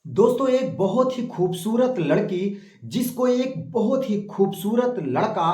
दोस्तों एक बहुत ही खूबसूरत लड़की जिसको एक बहुत ही खूबसूरत लड़का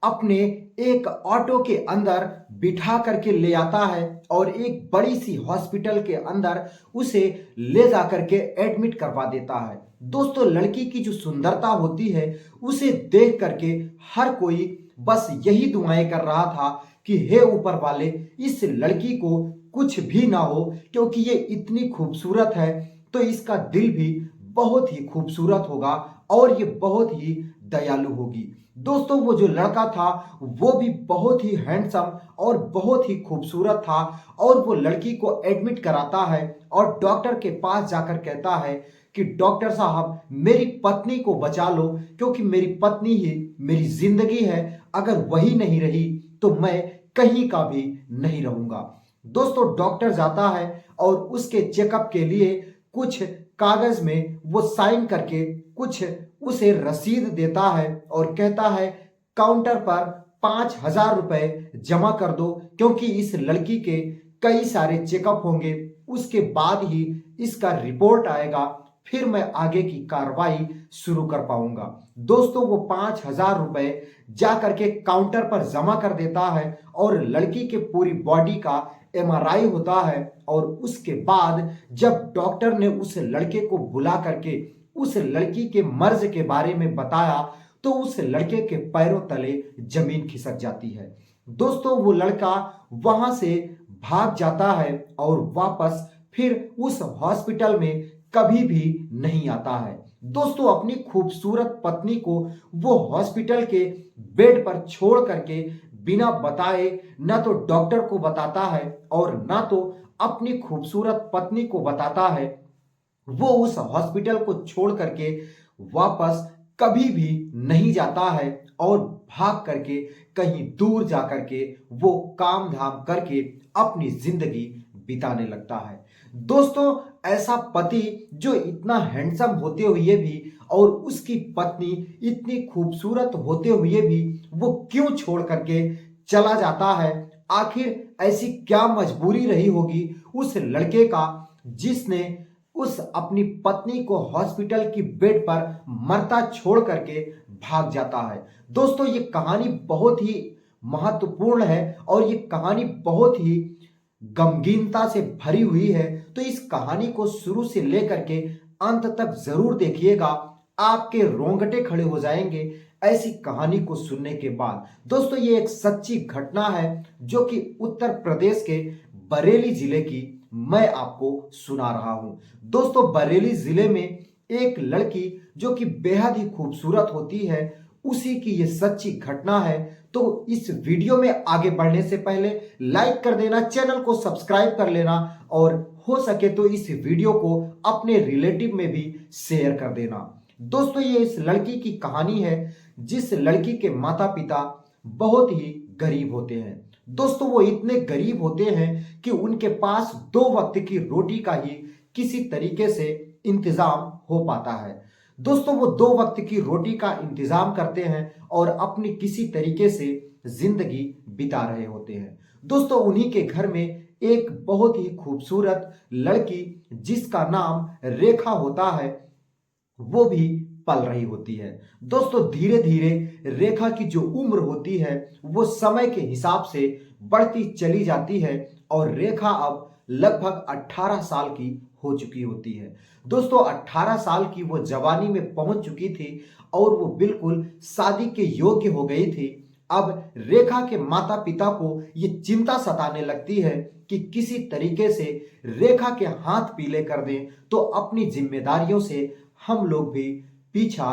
अपने एक ऑटो के अंदर बिठा करके ले आता है और एक बड़ी सी हॉस्पिटल के अंदर उसे ले जा करके एडमिट करवा देता है। दोस्तों लड़की की जो सुंदरता होती है उसे देख करके हर कोई बस यही दुआएं कर रहा था कि हे ऊपर वाले इस लड़की को कुछ भी ना हो, क्योंकि ये इतनी खूबसूरत है तो इसका दिल भी बहुत ही खूबसूरत होगा और ये बहुत ही दयालु होगी। दोस्तों वो जो लड़का था वो भी बहुत ही हैंडसम और बहुत ही खूबसूरत था और वो लड़की को एडमिट कराता है और डॉक्टर के पास जाकर कहता है कि डॉक्टर साहब मेरी पत्नी को बचा लो, क्योंकि मेरी पत्नी ही मेरी जिंदगी है, अगर वही नहीं रही तो मैं कहीं का भी नहीं रहूंगा। दोस्तों डॉक्टर जाता है और उसके चेकअप के लिए कुछ कागज में वो साइन करके कुछ उसे रसीद देता है और कहता है काउंटर पर 5,000 रुपए जमा कर दो, क्योंकि इस लड़की के कई सारे चेकअप होंगे, उसके बाद ही इसका रिपोर्ट आएगा, फिर मैं आगे की कार्रवाई शुरू कर पाऊंगा। दोस्तों वो 5,000 रुपए जा करके काउंटर पर जमा कर देता है और लड़की के पूरी बॉडी का एमआरआई होता है और उसके बाद जब डॉक्टर ने उस लड़के को बुला करके उस लड़की के मर्ज के बारे में बताया तो उस लड़के के पैरों तले जमीन खिसक जाती है। दोस्तों वो लड़का वहां से भाग जाता है और वापस फिर उस हॉस्पिटल में कभी भी नहीं आता है। दोस्तों अपनी खूबसूरत पत्नी को वो हॉस्पिटल के बेड पर छोड़ करके बिना बताए न तो डॉक्टर को बताता है और ना तो अपनी खूबसूरत पत्नी को बताता है, वो उस हॉस्पिटल को छोड़ करके वापस कभी भी नहीं जाता है और भाग करके कहीं दूर जा करके वो काम धाम करके अपनी जिंदगी बिताने लगता है। दोस्तों ऐसा पति जो इतना हैंडसम होते हुए भी और उसकी पत्नी इतनी खूबसूरत होते हुए भी वो क्यों छोड़ करके चला जाता है? आखिर ऐसी क्या मजबूरी रही होगी उस लड़के का जिसने उस अपनी पत्नी को हॉस्पिटल की बेड पर मरता छोड़ करके भाग जाता है। दोस्तों ये कहानी बहुत ही महत्वपूर्ण है और ये कहानी बहुत ही गमगीनता से भरी हुई है, तो इस कहानी को शुरू से लेकर के अंत तक जरूर देखिएगा, आपके रोंगटे खड़े हो जाएंगे ऐसी कहानी को सुनने के बाद। दोस्तों ये एक सच्ची घटना है जो कि उत्तर प्रदेश के बरेली जिले की मैं आपको सुना रहा हूं। दोस्तों बरेली जिले में एक लड़की जो कि बेहद ही खूबसूरत होती है, उसी की ये सच्ची घटना है। तो इस वीडियो में आगे बढ़ने से पहले लाइक कर देना, चैनल को सब्सक्राइब कर लेना और हो सके तो इस वीडियो को अपने रिलेटिव में भी शेयर कर देना। दोस्तों ये इस लड़की की कहानी है जिस लड़की के माता पिता बहुत ही गरीब होते हैं। दोस्तों वो इतने गरीब होते हैं कि उनके पास दो वक्त की रोटी का ही किसी तरीके से इंतजाम हो पाता है। दोस्तों वो दो वक्त की रोटी का इंतजाम करते हैं और अपनी किसी तरीके से जिंदगी बिता रहे होते हैं। दोस्तों उन्हीं के घर में एक बहुत ही खूबसूरत लड़की जिसका नाम रेखा होता है वो भी पल रही होती है। दोस्तों धीरे धीरे रेखा की जो उम्र होती है वो समय के हिसाब से बढ़ती चली जाती है और रेखा अब लगभग 18 साल की हो चुकी होती है। दोस्तों 18 साल की वो जवानी में पहुंच चुकी थी और वो बिल्कुल शादी के योग्य हो गई थी। अब रेखा के माता पिता को ये चिंता सताने लगती है कि किसी तरीके से रेखा के हाथ पीले कर दें तो अपनी जिम्मेदारियों से हम लोग भी पीछा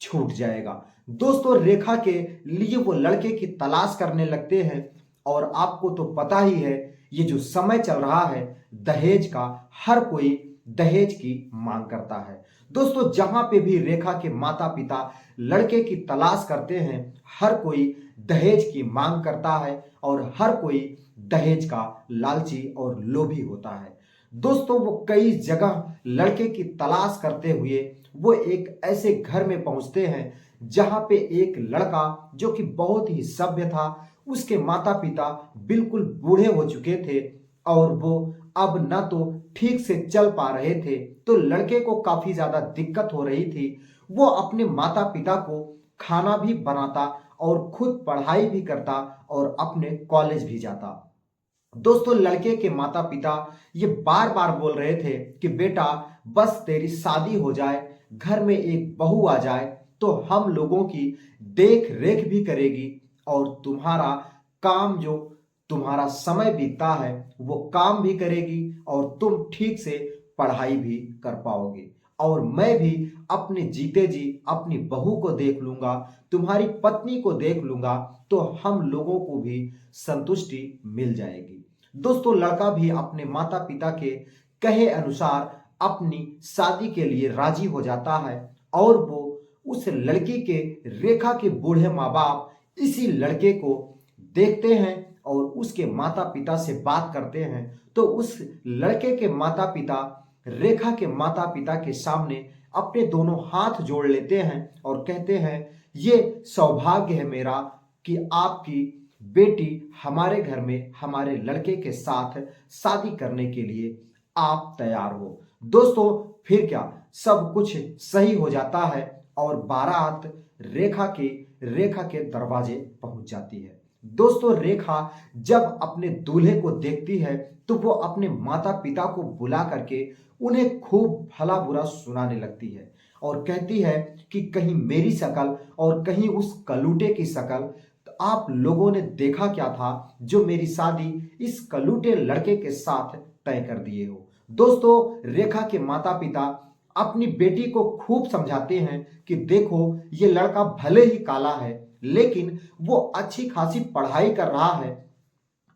छूट जाएगा। दोस्तों रेखा के लिए वो लड़के की तलाश करने लगते हैं और आपको तो पता ही है ये जो समय चल रहा है दहेज का, हर कोई दहेज की मांग करता है। दोस्तों जहां पे भी रेखा के माता पिता लड़के की तलाश करते हैं हर कोई दहेज की मांग करता है और हर कोई दहेज का लालची और लोभी होता है। दोस्तों वो कई जगह लड़के की तलाश करते हुए वो एक ऐसे घर में पहुंचते हैं जहां पे एक लड़का जो कि बहुत ही सभ्य था, उसके माता पिता बिल्कुल बूढ़े हो चुके थे और वो अब न तो ठीक से चल पा रहे थे, तो लड़के को काफी ज्यादा दिक्कत हो रही थी। वो अपने माता पिता को खाना भी बनाता और खुद पढ़ाई भी करता और अपने कॉलेज भी जाता। दोस्तों, लड़के के माता पिता ये बार बार बोल रहे थे कि बेटा, बस तेरी शादी हो जाए, घर में एक बहू आ जाए, तो हम लोगों की देख रेख भी करेगी और तुम्हारा काम, जो तुम्हारा समय बीतता है वो काम भी करेगी और तुम ठीक से पढ़ाई भी कर पाओगे, और मैं भी अपने जीते जी अपनी बहू को देख लूंगा, तुम्हारी पत्नी को देख लूंगा, तो हम लोगों को भी संतुष्टि मिल जाएगी। दोस्तों, लड़का भी अपने माता पिता के कहे अनुसार अपनी शादी के लिए राजी हो जाता है और वो उस लड़की के, रेखा के बूढ़े माँ बाप इसी लड़के को देखते हैं और उसके माता पिता से बात करते हैं। तो उस लड़के के माता पिता रेखा के माता पिता के सामने अपने दोनों हाथ जोड़ लेते हैं और कहते हैं, ये सौभाग्य है मेरा कि आपकी बेटी हमारे घर में हमारे लड़के के साथ शादी करने के लिए आप तैयार हो। दोस्तों, फिर क्या, सब कुछ सही हो जाता है और बारात रेखा के दरवाजे पहुंच जाती है। दोस्तों, रेखा जब अपने दूल्हे को देखती है तो वो अपने माता पिता को बुला करके उन्हें खूब भला बुरा सुनाने लगती है और कहती है कि कहीं मेरी शक्ल और कहीं उस कलूटे की शक्ल, तो आप लोगों ने देखा क्या था जो मेरी शादी इस कलूटे लड़के के साथ तय कर दिए हो। दोस्तों, रेखा के माता पिता अपनी बेटी को खूब समझाते हैं कि देखो, ये लड़का भले ही काला है लेकिन वो अच्छी खासी पढ़ाई कर रहा है,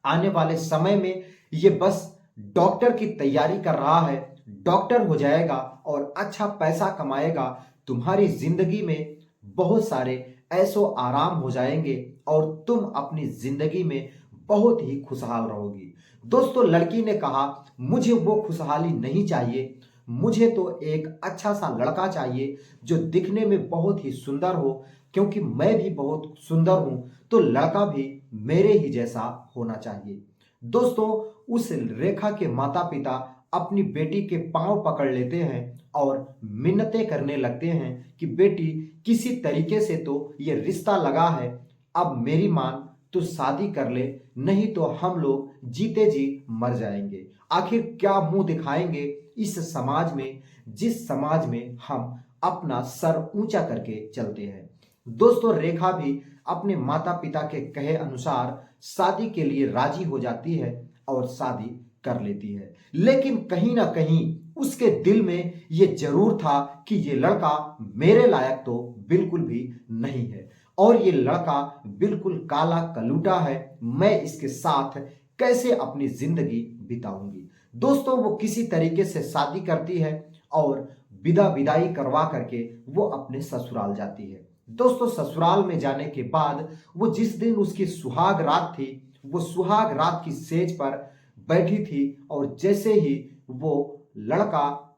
आने वाले समय में ये बस डॉक्टर की तैयारी कर रहा है, डॉक्टर हो जाएगा और अच्छा पैसा कमाएगा, तुम्हारी जिंदगी में बहुत सारे ऐशो आराम हो जाएंगे और तुम अपनी जिंदगी में बहुत ही खुशहाल रहोगी। दोस्तों, लड़की ने कहा, मुझे वो खुशहाली नहीं चाहिए, मुझे तो एक अच्छा सा लड़का चाहिए जो दिखने में बहुत ही सुंदर हो, क्योंकि मैं भी बहुत सुंदर हूं, तो लड़का भी मेरे ही जैसा होना चाहिए। दोस्तों, उस रेखा के माता पिता अपनी बेटी के पांव पकड़ लेते हैं और मिन्नतें करने लगते हैं कि बेटी, किसी तरीके से तो ये रिश्ता लगा है, अब मेरी मान तो शादी कर ले, नहीं तो हम लोग जीते जी मर जाएंगे। आखिर क्या मुंह दिखाएंगे इस समाज में, जिस समाज में हम अपना सर ऊंचा करके चलते हैं। दोस्तों, रेखा भी अपने माता पिता के कहे अनुसार शादी के लिए राजी हो जाती है और शादी कर लेती है, लेकिन कहीं ना कहीं उसके दिल में ये जरूर था कि ये लड़का मेरे लायक तो बिल्कुल भी नहीं है और ये लड़का बिल्कुल काला कलूटा है, मैं इसके साथ कैसे अपनी जिंदगी बिताऊंगी। दोस्तों, वो किसी तरीके से शादी करती है और विदाई करवा करके वो अपने ससुराल जाती है। दोस्तों, ससुराल में जाने के बाद वो जिस दिन उसकी सुहाग रात थी, वो सुहाग रात की सेज पर बैठी थी और जैसे ही वो लड़का,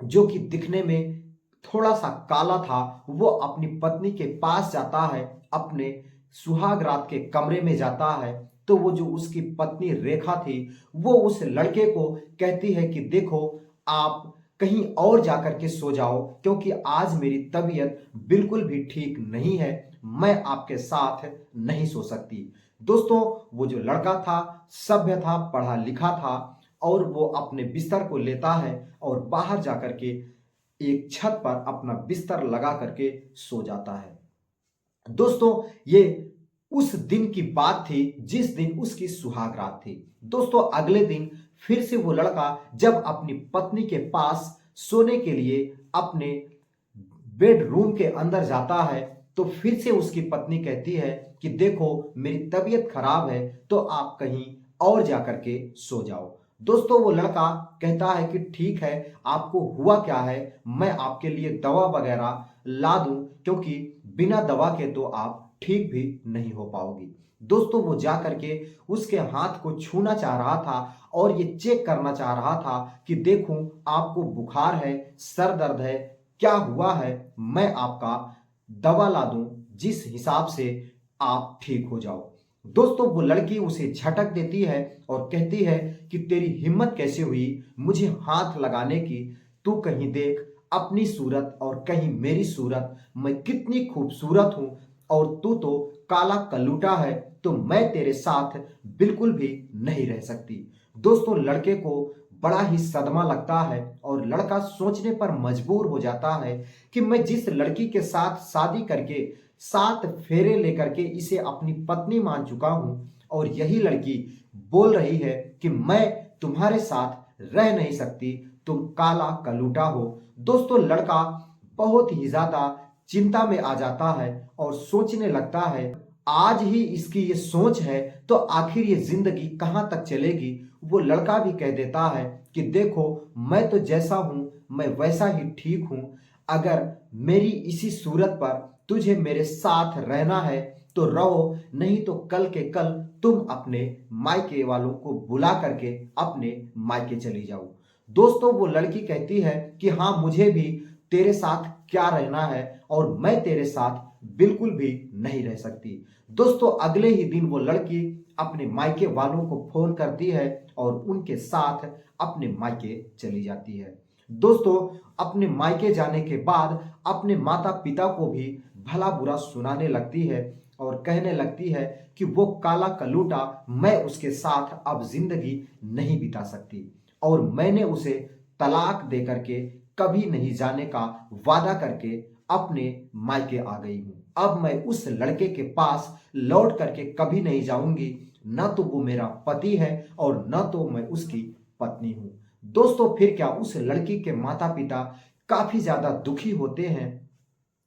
जो कि दिखने में थोड़ा सा काला था, वो अपनी पत्नी के पास जाता है, अपने सुहाग रात के कमरे में जाता है, तो वो जो उसकी पत्नी रेखा थी वो उस लड़के को कहती है कि देखो, आप कहीं और जाकर के सो जाओ, क्योंकि आज मेरी तबीयत बिल्कुल भी ठीक नहीं है, मैं आपके साथ नहीं सो सकती। दोस्तों, वो जो लड़का था सभ्य था, पढ़ा लिखा था और वो अपने बिस्तर को लेता है और बाहर जाकर के एक छत पर अपना बिस्तर लगा करके सो जाता है। दोस्तों, ये उस दिन की बात थी जिस दिन उसकी सुहाग रात थी। दोस्तों, अगले दिन फिर से वो लड़का जब अपनी पत्नी के पास सोने के लिए अपने बेडरूम के अंदर जाता है, तो फिर से उसकी पत्नी कहती है कि देखो, मेरी तबीयत खराब है, तो आप कहीं और जाकर के सो जाओ। दोस्तों, वो लड़का कहता है कि ठीक है, आपको हुआ क्या है, मैं आपके लिए दवा वगैरह ला दूं, क्योंकि बिना दवा के तो आप ठीक भी नहीं हो पाओगी। दोस्तों, वो जा करके उसके हाथ को छूना चाह रहा था और ये चेक करना चाह रहा था कि देखूं, आपको बुखार है, सर दर्द है, क्या हुआ है, मैं आपका दवा ला दूं जिस हिसाब से आप ठीक हो जाओ। दोस्तों वो लड़की उसे झटक देती है और कहती है कि तेरी हिम्मत कैसे हुई मुझे हाथ लगाने की। तू कहीं देख अपनी सूरत और कहीं मेरी सूरत, मैं कितनी खूबसूरत हूं और तू तो काला कलूटा है, तो मैं तेरे साथ बिल्कुल भी नहीं रह सकती। दोस्तों लड़के को बड़ा ही सदमा लगता है और लड़का सोचने पर मजबूर हो जाता है कि मैं जिस लड़की के साथ शादी करके 7 फेरे लेकर के इसे अपनी पत्नी मान चुका हूं और यही लड़की बोल रही है कि मैं तुम्हारे साथ रह नहीं सकती, तुम काला कलूटा हो। दोस्तों लड़का बहुत ही ज्यादा चिंता में आ जाता है और सोचने लगता है आज ही इसकी ये सोच है तो आखिर ये जिंदगी कहां तक चलेगी। वो लड़का भी कह देता है कि देखो मैं तो जैसा हूं मैं वैसा ही ठीक हूं, अगर मेरी इसी सूरत पर तुझे मेरे साथ रहना है तो रहो, नहीं तो कल के कल तुम अपने मायके वालों को बुला करके अपने मायके चली जाओ। दोस्तों वो लड़की कहती है कि हाँ मुझे भी तेरे साथ क्या रहना है और मैं तेरे साथ बिल्कुल भी नहीं रह सकती। दोस्तों अगले ही दिन वो लड़की अपने मायके वालों को फोन करती है और उनके साथ अपने मायके चली जाती है। दोस्तों अपने मायके जाने के बाद अपने माता पिता को भी भला बुरा सुनाने लगती है और कहने लगती है कि वो काला कलूटा, मैं उसके साथ अब जिंदगी नहीं बिता सकती और मैंने उसे तलाक दे करके कभी नहीं जाने का वादा करके अपने मायके आ गई हूं। अब मैं उस लड़के के पास लौट करके कभी नहीं जाऊंगी, ना तो वो मेरा पति है और ना तो मैं उसकी पत्नी हूं। दोस्तों फिर क्या उस लड़की के माता पिता काफी ज्यादा दुखी होते हैं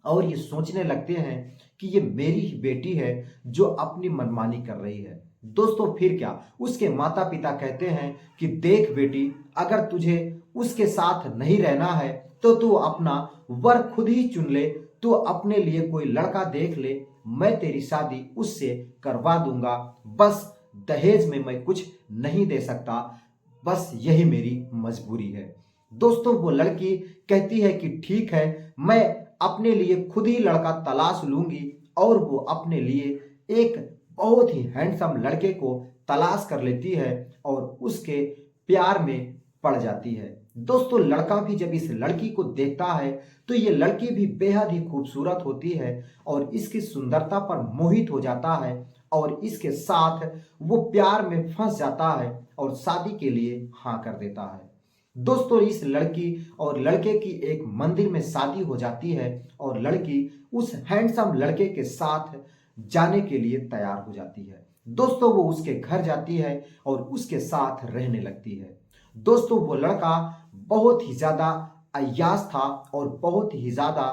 और ये सोचने लगते हैं कि ये मेरी ही बेटी है जो अपनी मनमानी कर रही है। दोस्तों फिर क्या उसके माता पिता कहते हैं कि देख बेटी, अगर तुझे उसके साथ नहीं रहना है तो तू अपना वर खुद ही चुन ले, तू अपने लिए कोई लड़का देख ले, मैं तेरी शादी उससे करवा दूंगा, बस दहेज में मैं कुछ नहीं दे सकता, बस यही मेरी मजबूरी है। दोस्तों वो लड़की कहती है कि ठीक है, मैं अपने लिए खुद ही लड़का तलाश लूंगी और वो अपने लिए एक बहुत ही हैंडसम लड़के को तलाश कर लेती है और उसके प्यार में पड़ जाती है। दोस्तों लड़का भी जब इस लड़की को देखता है तो ये लड़की भी बेहद ही खूबसूरत होती है और इसकी सुंदरता पर मोहित हो जाता है और इसके साथ वो प्यार में फंस जाता है और शादी के लिए हाँ कर देता है। दोस्तों इस लड़की और लड़के की एक मंदिर में शादी हो जाती है और लड़की उस हैंडसम लड़के के साथ जाने के लिए तैयार हो जाती है। दोस्तों वो उसके घर जाती है और उसके साथ रहने लगती है। दोस्तों वो लड़का बहुत ही ज्यादा अय्याश था और बहुत ही ज्यादा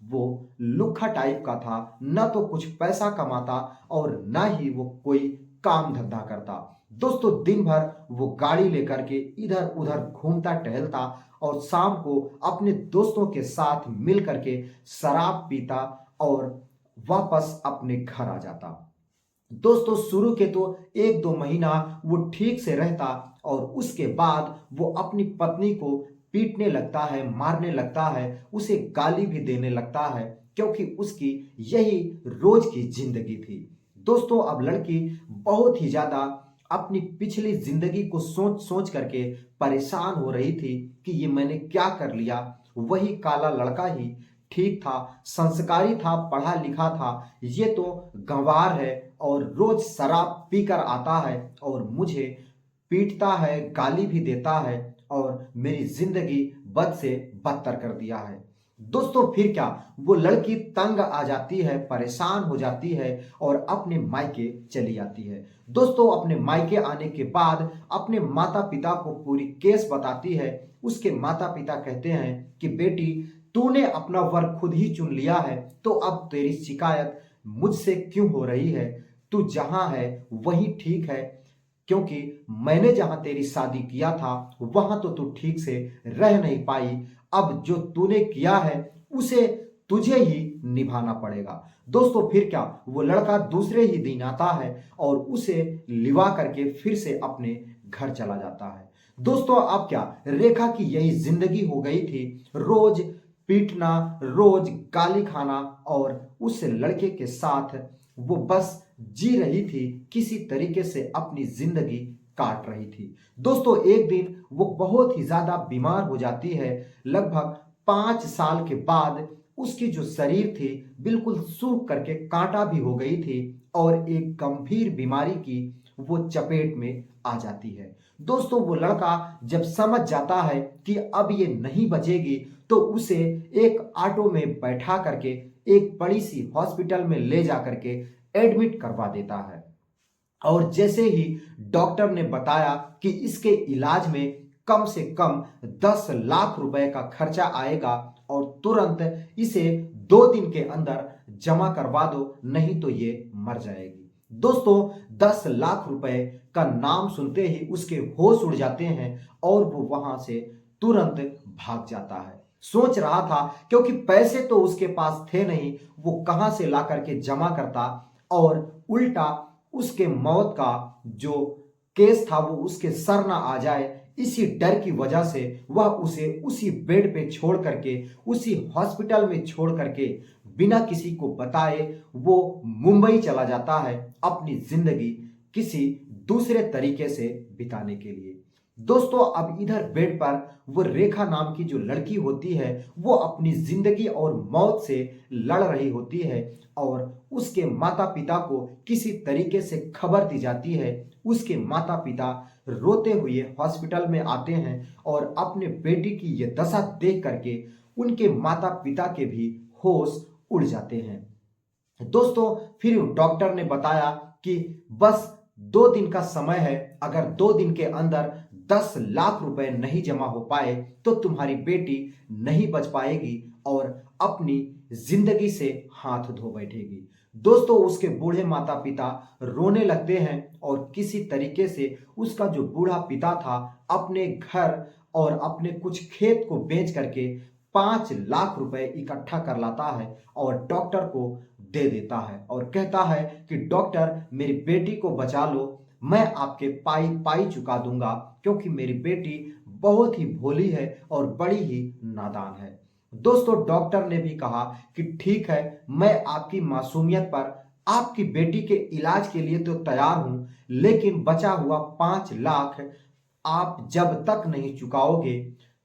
वो लुक्खा टाइप का था, ना तो कुछ पैसा कमाता और ना ही वो कोई काम धंधा करता। दोस्तों दिन भर वो गाड़ी लेकर के इधर उधर घूमता टहलता और शाम को अपने दोस्तों के साथ मिल करके शराब पीता और वापस अपने घर आ जाता। दोस्तों शुरू के तो 1-2 महीना वो ठीक से रहता और उसके बाद वो अपनी पत्नी को पीटने लगता है, मारने लगता है, उसे गाली भी देने लगता है क्योंकि उसकी यही रोज की जिंदगी थी। दोस्तों अब लड़की बहुत ही ज्यादा अपनी पिछली जिंदगी को सोच सोच करके परेशान हो रही थी कि ये मैंने क्या कर लिया, वही काला लड़का ही ठीक था, संस्कारी था, पढ़ा लिखा था, ये तो गंवार है और रोज शराब पीकर आता है और मुझे पीटता है, गाली भी देता है और मेरी जिंदगी बद से बदतर कर दिया है। दोस्तों फिर क्या वो लड़की तंग आ जाती है, परेशान हो जाती है और अपने मायके चली जाती है। दोस्तों अपने मायके आने के बाद अपने माता पिता को पूरी केस बताती है। उसके माता पिता कहते हैं कि बेटी तूने अपना वर खुद ही चुन लिया है तो अब तेरी शिकायत मुझसे क्यों हो रही है, तू जहां है वही ठीक है, क्योंकि मैंने जहां तेरी शादी किया था वहां तो तू ठीक से रह नहीं पाई, अब जो तूने किया है उसे तुझे ही निभाना पड़ेगा। दोस्तों फिर क्या वो लड़का दूसरे ही दिन आता है और उसे लिवा करके फिर से अपने घर चला जाता है। दोस्तों अब क्या रेखा की यही जिंदगी हो गई थी, रोज पीटना, रोज गाली खाना और उस लड़के के साथ वो बस जी रही थी, किसी तरीके से अपनी जिंदगी काट रही थी। दोस्तों एक दिन वो बहुत ही ज्यादा बीमार हो जाती है। लगभग 5 साल के बाद उसकी जो शरीर थी बिल्कुल सूख करके कांटा भी हो गई थी और एक गंभीर बीमारी की वो चपेट में आ जाती है। दोस्तों वो लड़का जब समझ जाता है कि अब ये नहीं बचेगी तो उसे एक ऑटो में बैठा करके एक बड़ी सी हॉस्पिटल में ले जा करके एडमिट करवा देता है। और जैसे ही डॉक्टर ने बताया कि इसके इलाज में कम से कम 10 लाख रुपए का खर्चा आएगा और तुरंत इसे 2 दिन के अंदर जमा करवा दो, नहीं तो ये मर जाएगी। दोस्तों 10 लाख रुपए का नाम सुनते ही उसके होश उड़ जाते हैं और वो वहां से तुरंत भाग जाता है। सोच रहा था क्योंकि पैसे तो उसके पास थे नहीं, वो कहां से ला करके जमा करता, और उल्टा उसके मौत का जो केस था वो उसके सर ना आ जाए, इसी डर की वजह से वह उसे उसी बेड पे छोड़ करके, उसी हॉस्पिटल में छोड़ करके बिना किसी को बताए वो मुंबई चला जाता है अपनी जिंदगी किसी दूसरे तरीके से बिताने के लिए। दोस्तों अब इधर बेड पर वो रेखा नाम की जो लड़की होती है वो अपनी जिंदगी और मौत से लड़ रही होती है और उसके माता पिता को किसी तरीके से खबर दी जाती है। उसके माता पिता रोते हुए हॉस्पिटल में आते हैं और अपने बेटी की ये दशा देख करके उनके माता पिता के भी होश उड़ जाते हैं। दोस्तों फिर डॉक्टर ने बताया कि बस 2 दिन का समय है, अगर 2 दिन के अंदर 10 लाख रुपए नहीं जमा हो पाए तो तुम्हारी बेटी नहीं बच पाएगी और अपनी जिंदगी से हाथ धो बैठेगी। दोस्तों उसके बूढ़े माता पिता रोने लगते हैं और किसी तरीके से उसका जो बूढ़ा पिता था अपने घर और अपने कुछ खेत को बेच करके 5 लाख रुपए इकट्ठा कर लाता है और डॉक्टर को दे देता है और कहता है कि डॉक्टर मेरी बेटी को बचा लो, मैं आपके पाई पाई चुका दूंगा क्योंकि मेरी बेटी बहुत ही भोली है और बड़ी ही नादान है। दोस्तों डॉक्टर ने भी कहा कि ठीक है, मैं आपकी मासूमियत पर आपकी बेटी के इलाज के लिए तो तैयार हूं, लेकिन बचा हुआ 5 लाख आप जब तक नहीं चुकाओगे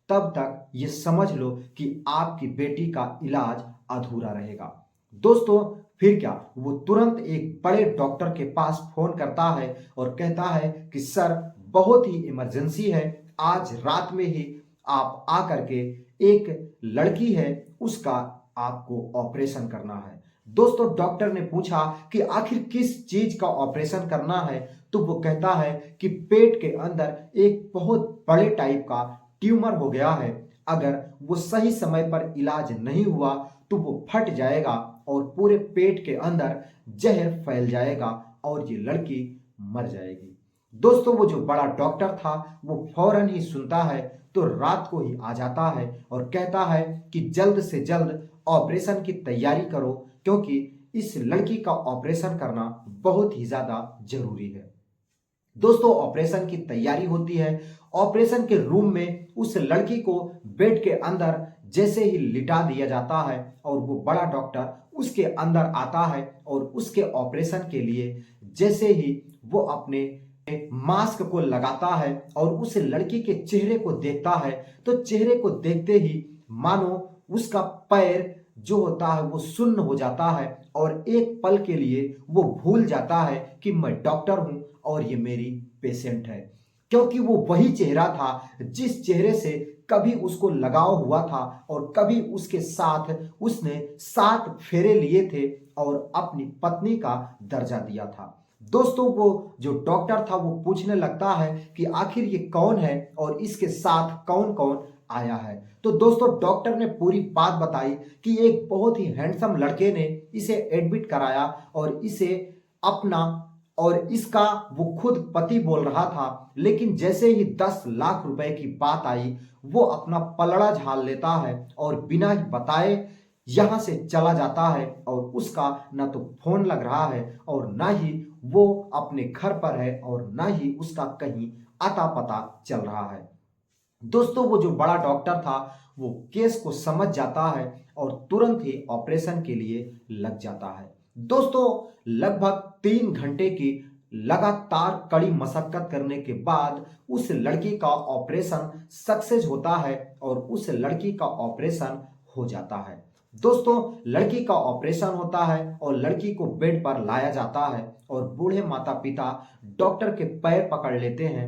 तब तक ये समझ लो कि आपकी बेटी का इलाज अधूरा रहेगा। दोस्तों फिर क्या, वो तुरंत एक बड़े डॉक्टर के पास फोन करता है और कहता है कि सर बहुत ही इमरजेंसी है, आज रात में ही आप आकर के, एक लड़की है उसका आपको ऑपरेशन करना है। दोस्तों डॉक्टर ने पूछा कि आखिर किस चीज का ऑपरेशन करना है, तो वो कहता है कि पेट के अंदर एक बहुत बड़े टाइप का ट्यूमर हो गया है, अगर वो सही समय पर इलाज नहीं हुआ तो वो फट जाएगा और पूरे पेट के अंदर जहर फैल जाएगा और ये लड़की मर जाएगी। दोस्तों वो जो बड़ा डॉक्टर था वो फौरन ही सुनता है तो रात को ही आ जाता है और कहता है कि जल्द से जल्द ऑपरेशन की तैयारी करो क्योंकि इस लड़की का ऑपरेशन करना बहुत ही ज्यादा जरूरी है। दोस्तों ऑपरेशन की तैयारी होती है। ऑपरेशन के रूम में उस लड़की को बेड के अंदर जैसे ही लिटा दिया जाता है और वो बड़ा डॉक्टर उसके अंदर आता है और उसके ऑपरेशन के लिए जैसे ही वो अपने मास्क को लगाता है और उस लड़की के चेहरे को देखता है तो चेहरे को देखते ही मानो उसका पैर जो होता है वो सुन्न हो जाता है और एक पल के लिए वो भूल जाता है कि मैं डॉक्टर हूं और ये मेरी पेशेंट है, क्योंकि वो वही चेहरा था जिस चेहरे से कभी उसको लगाव हुआ था और कभी उसके साथ उसने 7 फेरे लिए थे और अपनी पत्नी का दर्जा दिया था। दोस्तों वो जो डॉक्टर था वो पूछने लगता है कि आखिर ये कौन है और इसके साथ कौन कौन आया है। तो दोस्तों डॉक्टर ने पूरी बात बताई कि एक बहुत ही हैंडसम लड़के ने इसे एडमिट कराया और इसे अपना, और इसका वो खुद पति बोल रहा था, लेकिन जैसे ही 10 लाख रुपए की बात आई वो अपना पलड़ा झाड़ लेता है और बिना ही बताए यहां से चला जाता है और उसका ना तो फोन लग रहा है और ना ही वो अपने घर पर है और ना ही उसका कहीं अता पता चल रहा है। दोस्तों वो जो बड़ा डॉक्टर था वो केस को समझ जाता है और तुरंत ही ऑपरेशन के लिए लग जाता है। दोस्तों, लगभग 3 घंटे की लगातार कड़ी मशक्कत करने के बाद उस लड़की का ऑपरेशन सक्सेस होता है और उस लड़की का ऑपरेशन हो जाता है। दोस्तों, लड़की का ऑपरेशन होता है और लड़की को बेड पर लाया जाता है और बूढ़े माता पिता डॉक्टर के पैर पकड़ लेते हैं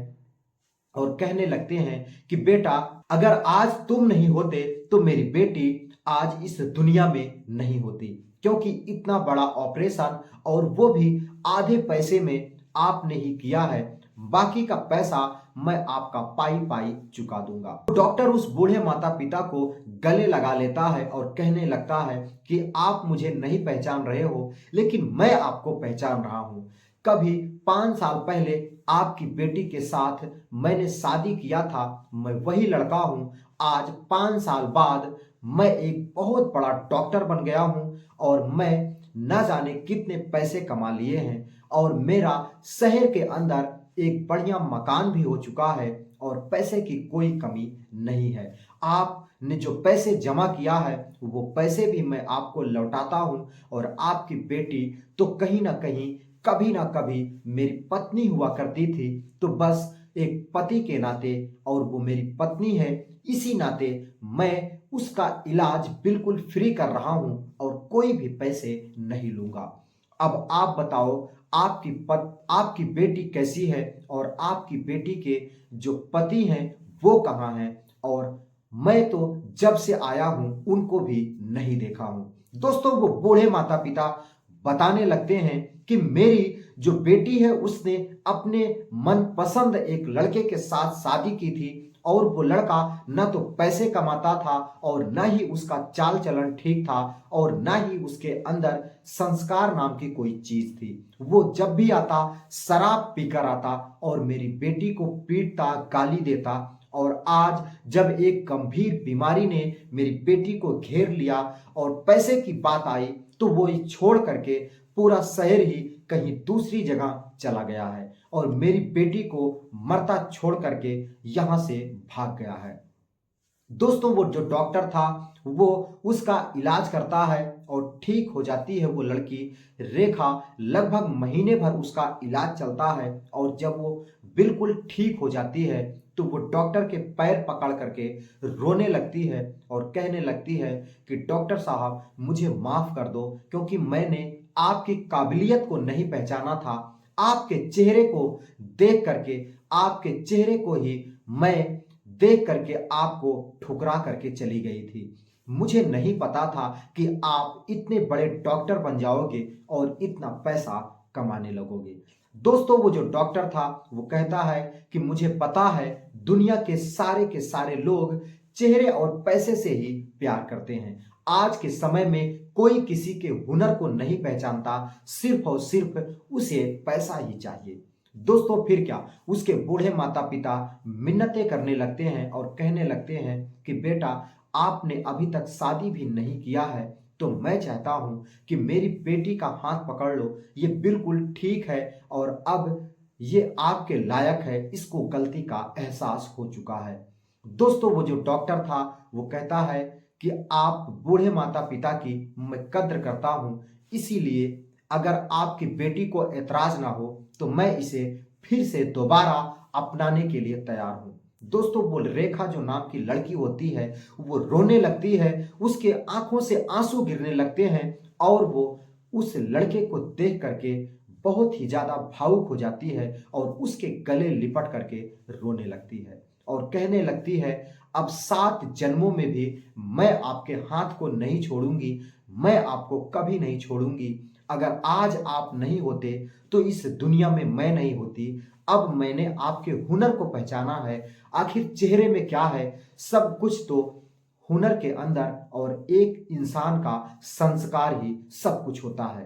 और कहने लगते हैं कि बेटा, अगर आज तुम नहीं होते तो मेरी बेटी आज इस दुनिया में नहीं होती, क्योंकि इतना बड़ा ऑपरेशन और वो भी आधे पैसे में आपने ही किया है। बाकी का पैसा मैं आपका पाई पाई चुका दूंगा। डॉक्टर उस बूढ़े माता पिता को गले लगा लेता है और कहने लगता है कि आप मुझे नहीं पहचान रहे हो, लेकिन मैं आपको पहचान रहा हूं। कभी 5 साल पहले आपकी बेटी के साथ मैंने शादी किया था, मैं वही लड़का हूं। आज 5 साल बाद मैं एक बहुत बड़ा डॉक्टर बन गया हूं और मैं न जाने कितने पैसे कमा लिए हैं और मेरा शहर के अंदर एक बढ़िया मकान भी हो चुका है और पैसे की कोई कमी नहीं है। आपने जो पैसे जमा किया है वो पैसे भी मैं आपको लौटाता हूं और आपकी बेटी तो कहीं ना कहीं कभी ना कभी मेरी पत्नी हुआ करती थी, तो बस एक पति के नाते, और वो मेरी पत्नी है इसी नाते मैं उसका इलाज बिल्कुल फ्री कर रहा हूं और कोई भी पैसे नहीं लूंगा। अब आप बताओ, आपकी बेटी कैसी है और आपकी बेटी के जो पति हैं वो कहाँ हैं? और मैं तो जब से आया हूं उनको भी नहीं देखा हूं। दोस्तों, वो बूढ़े माता पिता बताने लगते हैं कि मेरी जो बेटी है उसने अपने मनपसंद एक लड़के के साथ शादी की थी और वो लड़का न तो पैसे कमाता था और न ही उसका चाल चलन ठीक था और न ही उसके अंदर संस्कार नाम की कोई चीज थी। वो जब भी आता शराब पीकर आता और मेरी बेटी को पीटता, गाली देता। और आज जब एक गंभीर बीमारी ने मेरी बेटी को घेर लिया और पैसे की बात आई तो वो छोड़ करके पूरा शहर ही कहीं दूसरी जगह चला गया है और मेरी बेटी को मरता छोड़ करके यहां से भाग गया है। दोस्तों, वो जो डॉक्टर था वो उसका इलाज करता है और ठीक हो जाती है वो लड़की रेखा। लगभग महीने भर उसका इलाज चलता है और जब वो बिल्कुल ठीक हो जाती है तो वो डॉक्टर के पैर पकड़ करके रोने लगती है और कहने लगती है कि डॉक्टर साहब, मुझे माफ कर दो, क्योंकि मैंने आपकी काबिलियत को नहीं पहचाना था। आपके चेहरे को देख करके, आपके चेहरे को ही मैं देख करके आपको ठुकरा करके चली गई थी। मुझे नहीं पता था कि आप इतने बड़े डॉक्टर बन जाओगे और इतना पैसा कमाने लगोगे। दोस्तों, वो जो डॉक्टर था वो कहता है कि मुझे पता है दुनिया के सारे लोग चेहरे और पैसे से ही प्यार करते हैं। आज के समय में कोई किसी के हुनर को नहीं पहचानता, सिर्फ और सिर्फ उसे पैसा ही चाहिए। दोस्तों, फिर क्या, उसके बूढ़े माता पिता मिन्नतें करने लगते हैं और कहने लगते हैं कि बेटा, आपने अभी तक शादी भी नहीं किया है, तो मैं चाहता हूं कि मेरी बेटी का हाथ पकड़ लो। ये बिल्कुल ठीक है और अब ये आपके लायक है, इसको गलती का एहसास हो चुका है। दोस्तों, वो जो डॉक्टर था वो कहता है कि आप बूढ़े माता पिता की मैं कद्र करता हूं, इसीलिए अगर आपकी बेटी को ऐतराज ना हो तो मैं इसे फिर से दोबारा अपनाने के लिए तैयार हूं। दोस्तों, वो रेखा जो नाम की लड़की होती है वो रोने लगती है, उसके आंखों से आंसू गिरने लगते हैं और वो उस लड़के को देख करके बहुत ही ज्यादा भावुक हो जाती है और उसके गले लिपट करके रोने लगती है और कहने लगती है, अब 7 जन्मों में भी मैं आपके हाथ को नहीं छोड़ूंगी, मैं आपको कभी नहीं छोड़ूंगी। अगर आज आप नहीं होते तो इस दुनिया में मैं नहीं होती। अब मैंने आपके हुनर को पहचाना है। आखिर चेहरे में क्या है, सब कुछ तो हुनर के अंदर और एक इंसान का संस्कार ही सब कुछ होता है।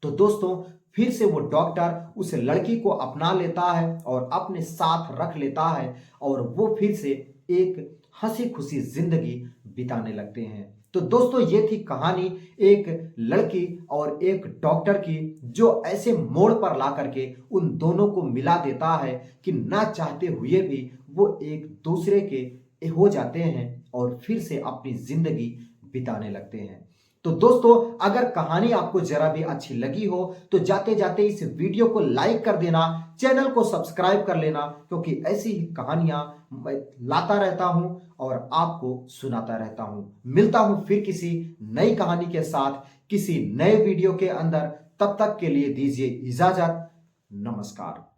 तो दोस्तों, फिर से वो डॉक्टर उस लड़की को अपना लेता है और अपने साथ रख लेता है और वो फिर से एक हंसी खुशी जिंदगी बिताने लगते हैं। तो दोस्तों, ये थी कहानी एक लड़की और एक डॉक्टर की, जो ऐसे मोड़ पर ला करके उन दोनों को मिला देता है कि ना चाहते हुए भी वो एक दूसरे के हो जाते हैं और फिर से अपनी जिंदगी बिताने लगते हैं। तो दोस्तों, अगर कहानी आपको जरा भी अच्छी लगी हो तो जाते जाते इस वीडियो को लाइक कर देना, चैनल को सब्सक्राइब कर लेना, क्योंकि ऐसी ही कहानियां मैं लाता रहता हूं और आपको सुनाता रहता हूं। मिलता हूं फिर किसी नई कहानी के साथ किसी नए वीडियो के अंदर। तब तक के लिए दीजिए इजाजत। नमस्कार।